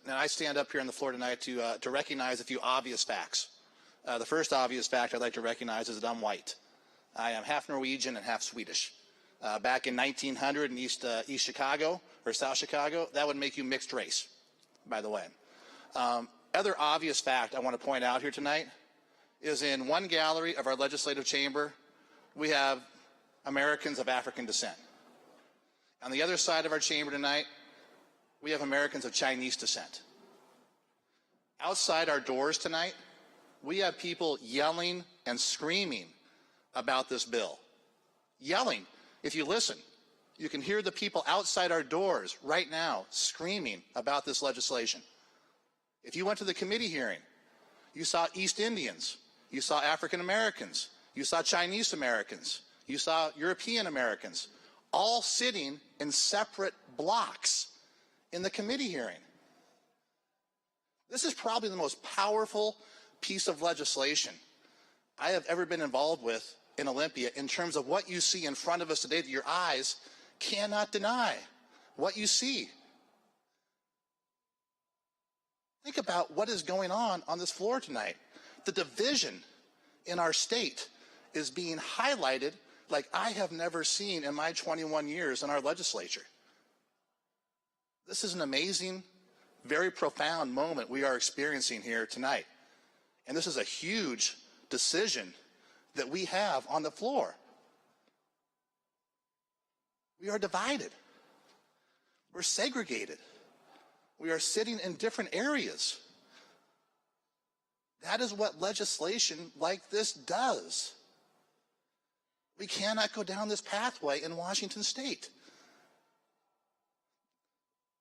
and I stand up here on the floor tonight to recognize a few obvious facts. The first obvious fact I'd like to recognize is that I'm white. I am half Norwegian and half Swedish. Back in 1900 in East Chicago or South Chicago, that would make you mixed race, by the way. Other obvious fact I want to point out here tonight is in one gallery of our legislative chamber, we have Americans of African descent. On the other side of our chamber tonight, we have Americans of Chinese descent. Outside our doors tonight, we have people yelling and screaming about this bill. Yelling. If you listen, you can hear the people outside our doors right now screaming about this legislation. If you went to the committee hearing, you saw East Indians, you saw African Americans, you saw Chinese Americans, you saw European Americans, all sitting in separate blocks in the committee hearing. This is probably the most powerful piece of legislation I have ever been involved with in Olympia in terms of what you see in front of us today that your eyes cannot deny what you see. Think about what is going on this floor tonight. The division in our state is being highlighted like I have never seen in my 21 years in our legislature. This is an amazing, very profound moment we are experiencing here tonight. And this is a huge decision that we have on the floor. We are divided. We're segregated. We are sitting in different areas. That is what legislation like this does. We cannot go down this pathway in Washington State.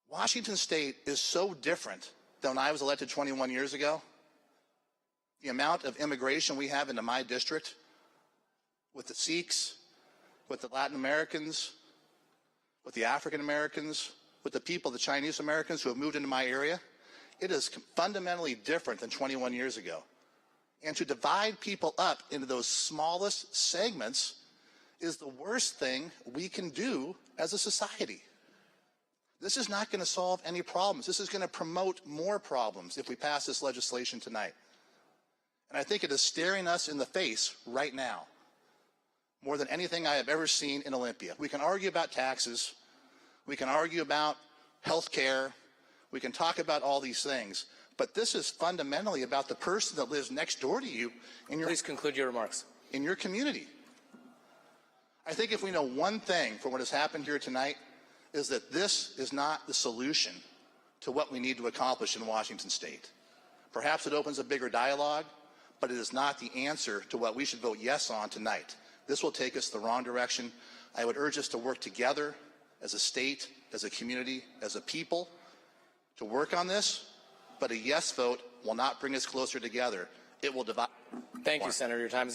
Washington State is so different than when I was elected 21 years ago. The amount of immigration we have into my district with the Sikhs, with the Latin Americans, with the African Americans, with the people, the Chinese Americans who have moved into my area, it is fundamentally different than 21 years ago. And to divide people up into those smallest segments is the worst thing we can do as a society. This is not going to solve any problems. This is going to promote more problems if we pass this legislation tonight. And I think it is staring us in the face right now, more than anything I have ever seen in Olympia. We can argue about taxes. We can argue about health care. We can talk about all these things. But this is fundamentally about the person that lives next door to you in your— Please conclude your remarks. —in your community. I think if we know one thing from what has happened here tonight is that this is not the solution to what we need to accomplish in Washington State. Perhaps it opens a bigger dialogue, but it is not the answer to what we should vote yes on tonight. This will take us the wrong direction. I would urge us to work together as a state, as a community, as a people to work on this, but a yes vote will not bring us closer together. It will divide. Thank you, Senator. Your time is expired.